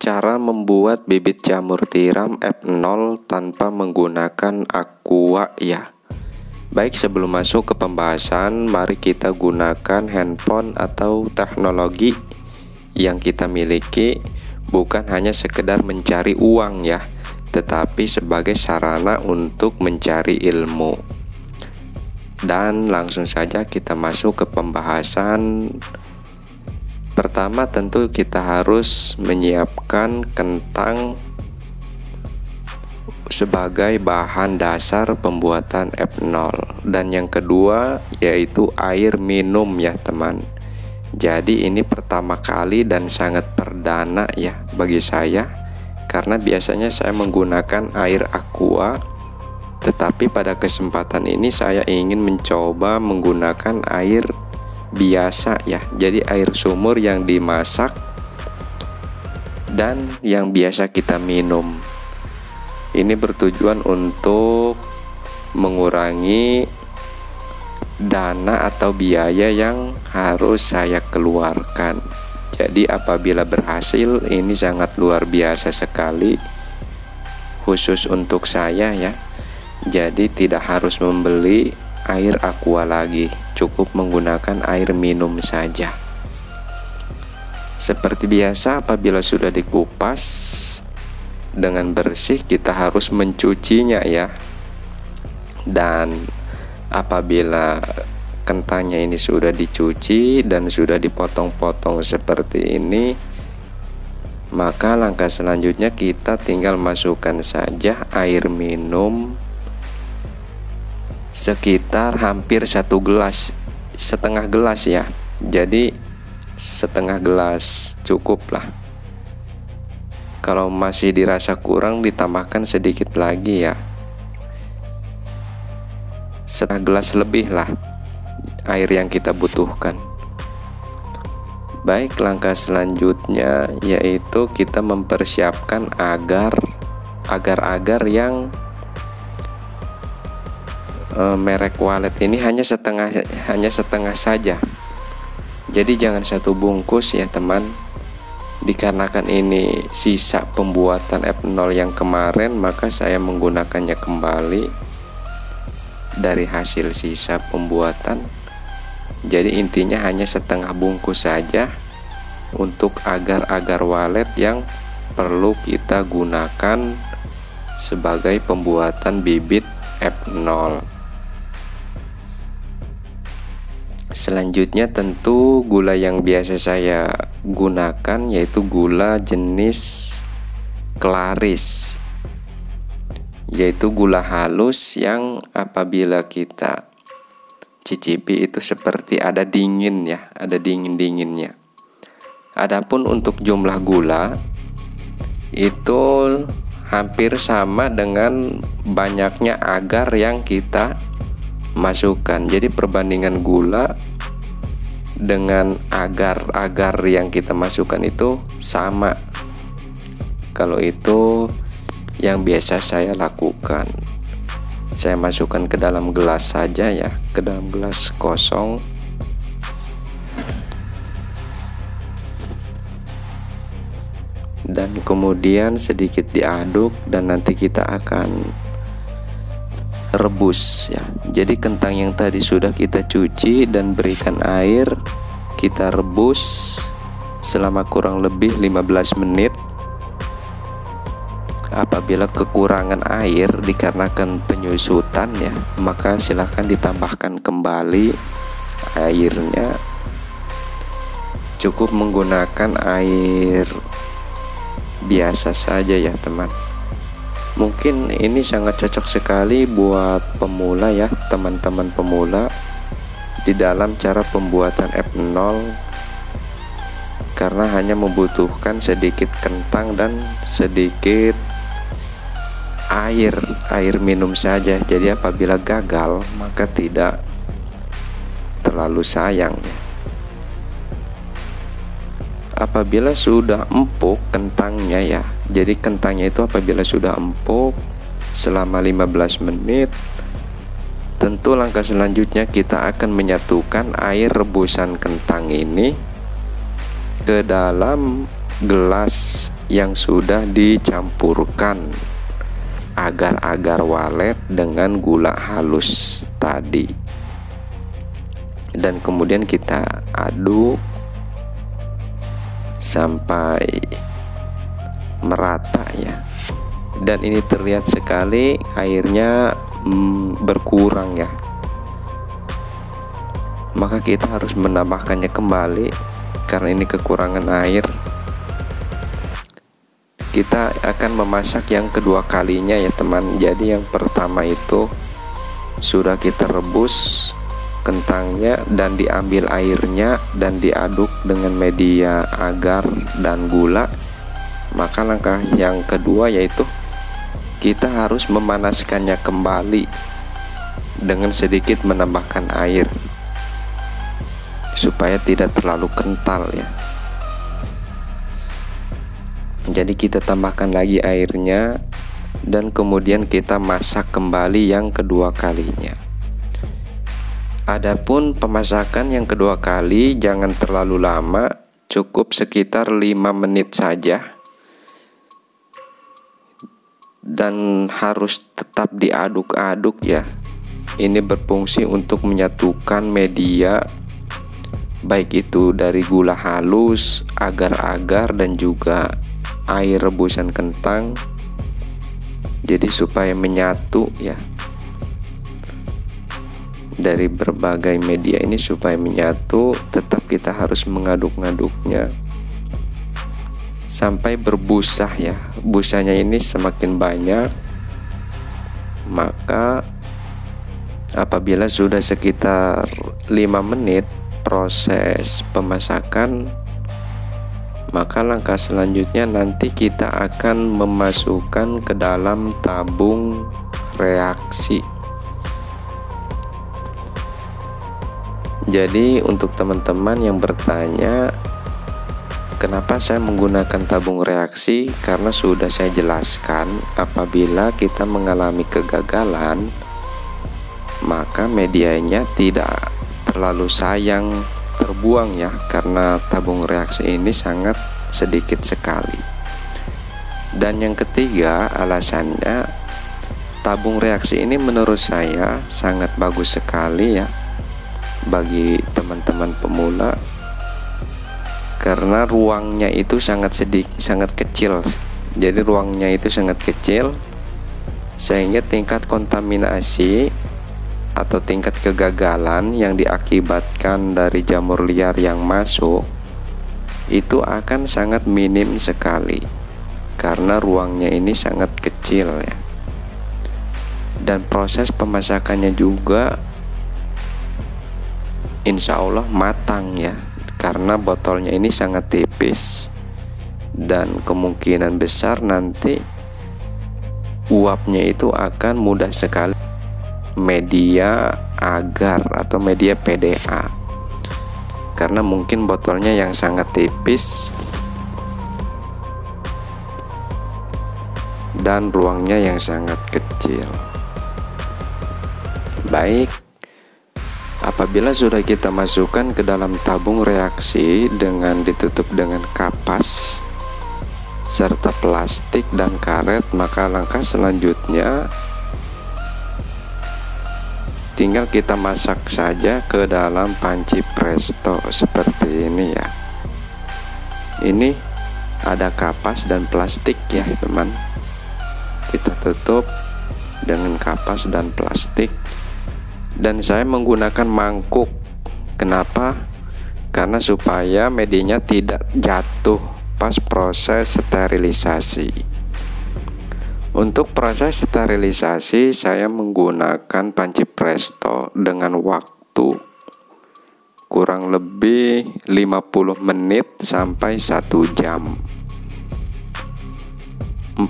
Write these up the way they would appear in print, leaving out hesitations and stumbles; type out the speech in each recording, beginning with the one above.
Cara membuat bibit jamur tiram F0 tanpa menggunakan aqua ya. Baik, sebelum masuk ke pembahasan, mari kita gunakan handphone atau teknologi yang kita miliki bukan hanya sekedar mencari uang ya, tetapi sebagai sarana untuk mencari ilmu. Dan langsung saja kita masuk ke pembahasan. Pertama, tentu kita harus menyiapkan kentang sebagai bahan dasar pembuatan F0. Dan yang kedua yaitu air minum ya teman. Jadi ini pertama kali dan sangat perdana ya bagi saya, karena biasanya saya menggunakan air aqua, tetapi pada kesempatan ini saya ingin mencoba menggunakan air biasa ya. Jadi air sumur yang dimasak dan yang biasa kita minum. Ini bertujuan untuk mengurangi dana atau biaya yang harus saya keluarkan. Jadi apabila berhasil, ini sangat luar biasa sekali, khusus untuk saya ya. Jadi tidak harus membeli air aqua lagi, cukup menggunakan air minum saja. Seperti biasa, apabila sudah dikupas dengan bersih, kita harus mencucinya ya. Dan apabila kentangnya ini sudah dicuci dan sudah dipotong-potong seperti ini, maka langkah selanjutnya kita tinggal masukkan saja air minum sekitar hampir 1 gelas, setengah gelas ya. Jadi setengah gelas cukup lah. Kalau masih dirasa kurang, ditambahkan sedikit lagi ya, setengah gelas lebih lah air yang kita butuhkan. Baik, langkah selanjutnya yaitu kita mempersiapkan agar yang merek Walet ini hanya setengah saja. Jadi jangan satu bungkus ya teman. Dikarenakan ini sisa pembuatan F0 yang kemarin, maka saya menggunakannya kembali dari hasil sisa pembuatan. Jadi intinya hanya setengah bungkus saja untuk agar Walet yang perlu kita gunakan sebagai pembuatan bibit F0. Selanjutnya tentu gula yang biasa saya gunakan yaitu gula jenis Klaris, yaitu gula halus yang apabila kita cicipi itu seperti ada dingin ya, ada dingin-dinginnya. Adapun untuk jumlah gula itu hampir sama dengan banyaknya agar yang kita masukkan. Jadi perbandingan gula dengan agar yang kita masukkan itu sama. Kalau itu yang biasa saya lakukan, saya masukkan ke dalam gelas saja ya, ke dalam gelas kosong. Dan kemudian sedikit diaduk dan nanti kita akan rebus ya. Jadi kentang yang tadi sudah kita cuci dan berikan air, kita rebus selama kurang lebih 15 menit. Apabila kekurangan air dikarenakan penyusutan ya, maka silahkan ditambahkan kembali airnya. Cukup menggunakan air biasa saja ya teman. Mungkin ini sangat cocok sekali buat pemula ya, teman-teman pemula di dalam cara pembuatan F0, karena hanya membutuhkan sedikit kentang dan sedikit air minum saja. Jadi apabila gagal maka tidak terlalu sayang ya. Apabila sudah empuk kentangnya ya, jadi kentangnya itu apabila sudah empuk selama 15 menit, tentu langkah selanjutnya kita akan menyatukan air rebusan kentang ini ke dalam gelas yang sudah dicampurkan agar-agar walet dengan gula halus tadi, dan kemudian kita aduk sampai merata ya. Dan ini terlihat sekali airnya berkurang ya, maka kita harus menambahkannya kembali karena ini kekurangan air. Kita akan memasak yang kedua kalinya ya teman. Jadi yang pertama itu sudah kita rebus kentangnya dan diambil airnya dan diaduk dengan media agar dan gula. Maka langkah yang kedua yaitu kita harus memanaskannya kembali dengan sedikit menambahkan air supaya tidak terlalu kental ya. Jadi kita tambahkan lagi airnya dan kemudian kita masak kembali yang kedua kalinya. Adapun pemasakan yang kedua kali jangan terlalu lama, cukup sekitar 5 menit saja. Dan harus tetap diaduk-aduk ya. Ini berfungsi untuk menyatukan media, baik itu dari gula halus, agar-agar dan juga air rebusan kentang. Jadi supaya menyatu ya, dari berbagai media ini supaya menyatu, tetap kita harus mengaduk-ngaduknya sampai berbusa ya. Busanya ini semakin banyak, maka apabila sudah sekitar 5 menit proses pemasakan, maka langkah selanjutnya nanti kita akan memasukkan ke dalam tabung reaksi. Jadi untuk teman-teman yang bertanya kenapa saya menggunakan tabung reaksi, karena sudah saya jelaskan apabila kita mengalami kegagalan maka medianya tidak terlalu sayang terbuang ya, karena tabung reaksi ini sangat sedikit sekali. Dan yang ketiga alasannya, tabung reaksi ini menurut saya sangat bagus sekali ya bagi teman-teman pemula, karena ruangnya itu sangat kecil. Jadi ruangnya itu sangat kecil sehingga tingkat kontaminasi atau tingkat kegagalan yang diakibatkan dari jamur liar yang masuk itu akan sangat minim sekali karena ruangnya ini sangat kecil ya. Dan proses pemasakannya juga insya Allah matang ya, karena botolnya ini sangat tipis dan kemungkinan besar nanti uapnya itu akan mudah sekali media agar atau media PDA, karena mungkin botolnya yang sangat tipis dan ruangnya yang sangat kecil. Baik, apabila sudah kita masukkan ke dalam tabung reaksi dengan ditutup dengan kapas serta plastik dan karet, maka langkah selanjutnya tinggal kita masak saja ke dalam panci presto seperti ini ya. Ini ada kapas dan plastik ya teman. Kita tutup dengan kapas dan plastik. Dan saya menggunakan mangkuk. Kenapa? Karena supaya medianya tidak jatuh pas proses sterilisasi. Untuk proses sterilisasi saya menggunakan panci presto dengan waktu kurang lebih 50 menit sampai 1 jam. 40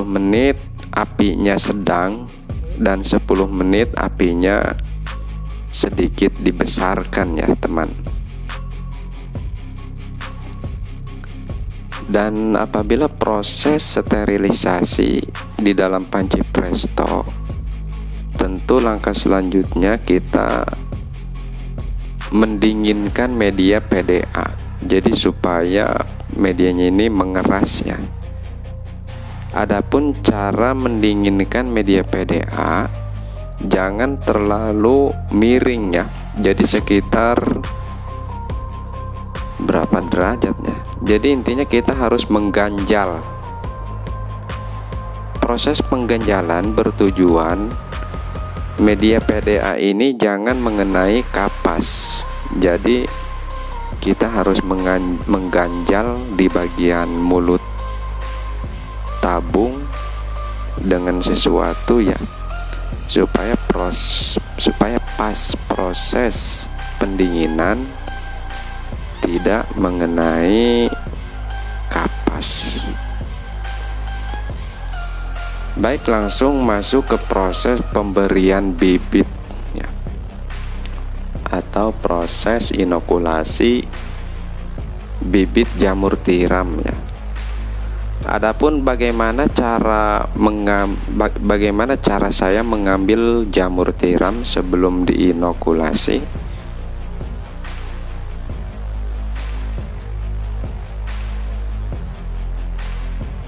menit apinya sedang dan 10 menit apinya sedikit dibesarkan ya teman. Dan apabila proses sterilisasi di dalam panci presto, tentu langkah selanjutnya kita mendinginkan media PDA. Jadi supaya medianya ini mengeras ya. Adapun cara mendinginkan media PDA, jangan terlalu miring ya. Jadi sekitar berapa derajatnya? Jadi intinya kita harus mengganjal. Proses pengganjalan bertujuan media PDA ini jangan mengenai kapas. Jadi kita harus mengganjal di bagian mulut tabung dengan sesuatu ya, supaya pas proses pendinginan tidak mengenai kapas. Baik, langsung masuk ke proses pemberian bibit ya, atau proses inokulasi bibit jamur tiram ya. Adapun bagaimana cara saya mengambil jamur tiram sebelum diinokulasi?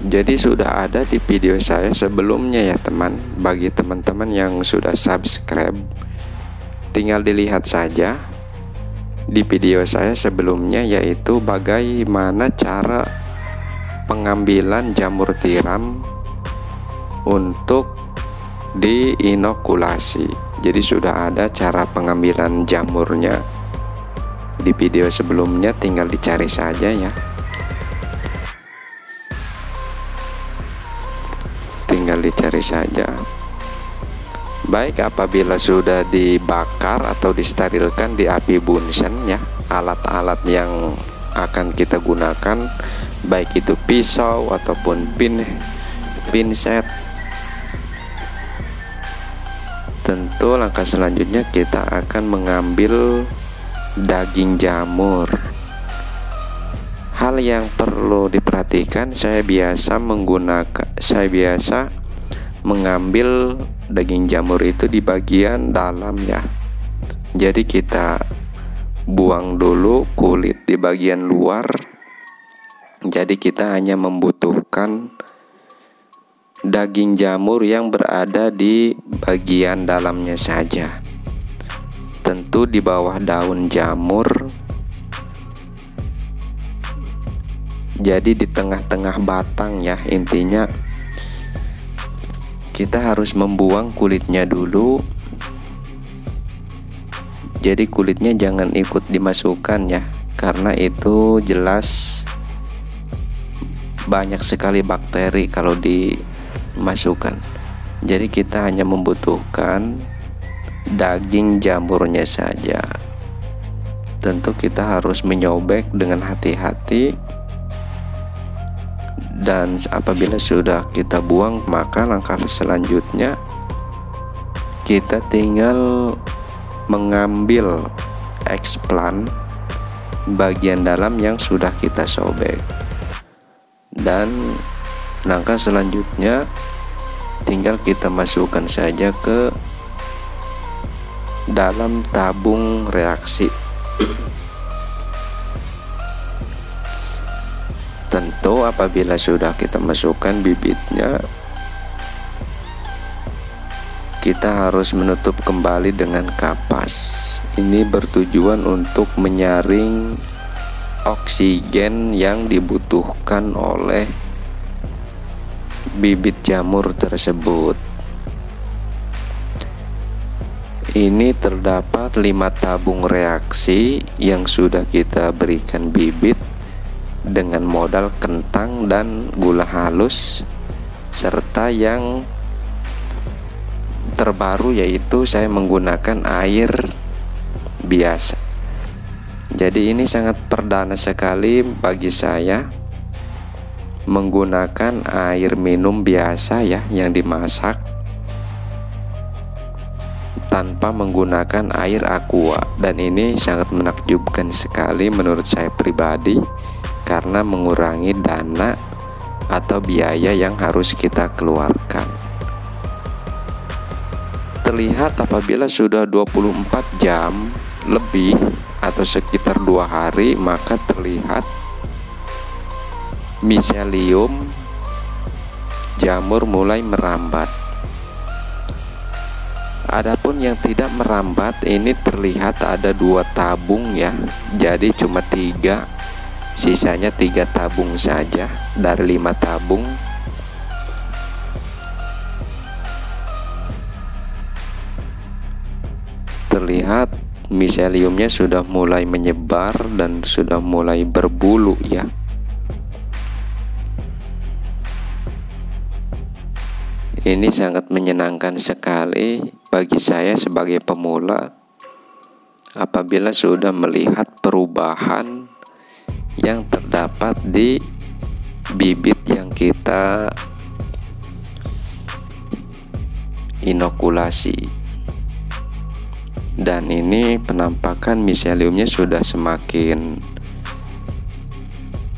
Jadi sudah ada di video saya sebelumnya ya teman. Bagi teman-teman yang sudah subscribe, tinggal dilihat saja di video saya sebelumnya, yaitu bagaimana cara pengambilan jamur tiram untuk diinokulasi. Jadi sudah ada cara pengambilan jamurnya di video sebelumnya, tinggal dicari saja ya. Tinggal dicari saja. Baik, apabila sudah dibakar atau disterilkan di api bunsen ya, alat-alat yang akan kita gunakan, baik itu pisau ataupun pinset, tentu langkah selanjutnya kita akan mengambil daging jamur. Hal yang perlu diperhatikan, saya biasa mengambil daging jamur itu di bagian dalam ya. Jadi kita buang dulu kulit di bagian luar. Jadi kita hanya membutuhkan daging jamur yang berada di bagian dalamnya saja. Tentu di bawah daun jamur. Jadi di tengah-tengah batang ya, intinya kita harus membuang kulitnya dulu. Jadi kulitnya jangan ikut dimasukkan ya, karena itu jelas banyak sekali bakteri kalau dimasukkan. Jadi kita hanya membutuhkan daging jamurnya saja. Tentu kita harus menyobek dengan hati-hati, dan apabila sudah kita buang, maka langkah selanjutnya kita tinggal mengambil eksplan bagian dalam yang sudah kita sobek. Dan langkah selanjutnya tinggal kita masukkan saja ke dalam tabung reaksi. Tentu apabila sudah kita masukkan bibitnya, kita harus menutup kembali dengan kapas. Ini bertujuan untuk menyaring oksigen yang dibutuhkan oleh bibit jamur tersebut. Ini terdapat 5 tabung reaksi yang sudah kita berikan bibit dengan modal kentang dan gula halus, serta yang terbaru yaitu saya menggunakan air biasa. Jadi ini sangat perdana sekali bagi saya menggunakan air minum biasa ya, yang dimasak tanpa menggunakan air aqua. Dan ini sangat menakjubkan sekali menurut saya pribadi, karena mengurangi dana atau biaya yang harus kita keluarkan. Terlihat apabila sudah 24 jam lebih atau sekitar 2 hari, maka terlihat miselium jamur mulai merambat. Adapun yang tidak merambat ini terlihat ada 2 tabung ya. Jadi cuma 3, sisanya 3 tabung saja dari 5 tabung. Terlihat miseliumnya sudah mulai menyebar dan sudah mulai berbulu ya. Ini sangat menyenangkan sekali bagi saya sebagai pemula apabila sudah melihat perubahan yang terdapat di bibit yang kita inokulasi. Dan ini penampakan miseliumnya sudah semakin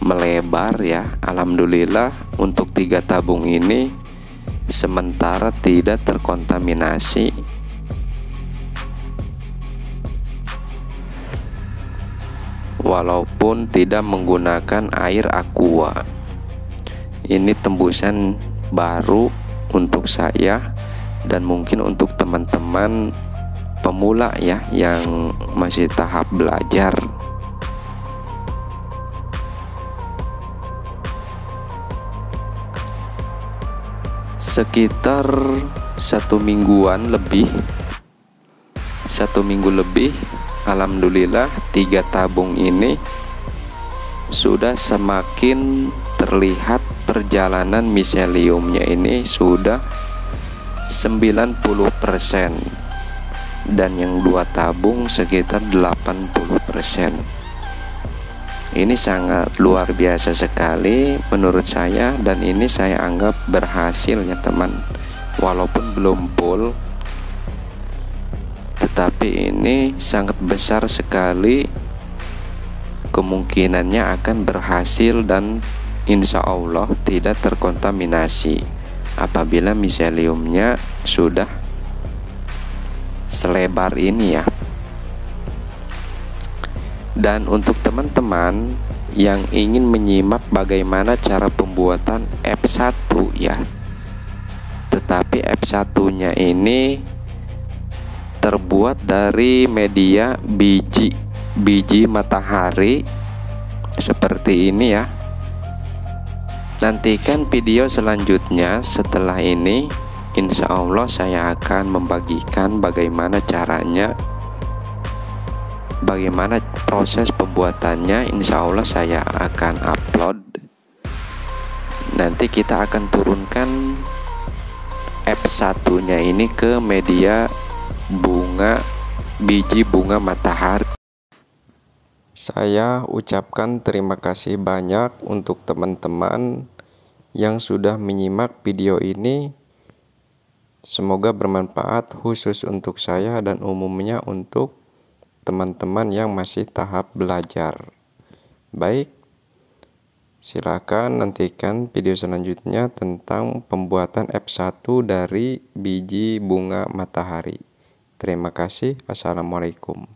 melebar ya. Alhamdulillah untuk 3 tabung ini sementara tidak terkontaminasi. Walaupun tidak menggunakan air aqua. Ini tembusan baru untuk saya dan mungkin untuk teman-teman pemula ya yang masih tahap belajar. Sekitar 1 minggu lebih, alhamdulillah 3 tabung ini sudah semakin terlihat perjalanan miseliumnya ini sudah 90%, dan yang 2 tabung sekitar 80%. Ini sangat luar biasa sekali menurut saya, dan ini saya anggap berhasil ya teman. Walaupun belum full, tetapi ini sangat besar sekali kemungkinannya akan berhasil dan insya Allah tidak terkontaminasi apabila miseliumnya sudah selebar ini ya. Dan untuk teman-teman yang ingin menyimak bagaimana cara pembuatan F1 ya, tetapi F1 nya ini terbuat dari media biji matahari seperti ini ya. Nantikan video selanjutnya setelah ini, insya Allah saya akan membagikan bagaimana caranya, bagaimana proses pembuatannya. Insya Allah saya akan upload. Nanti kita akan turunkan F1 nya ini ke media biji bunga matahari. Saya ucapkan terima kasih banyak untuk teman-teman yang sudah menyimak video ini. Semoga bermanfaat khusus untuk saya dan umumnya untuk teman-teman yang masih tahap belajar. Baik, silakan nantikan video selanjutnya tentang pembuatan F1 dari biji bunga matahari. Terima kasih. Assalamualaikum.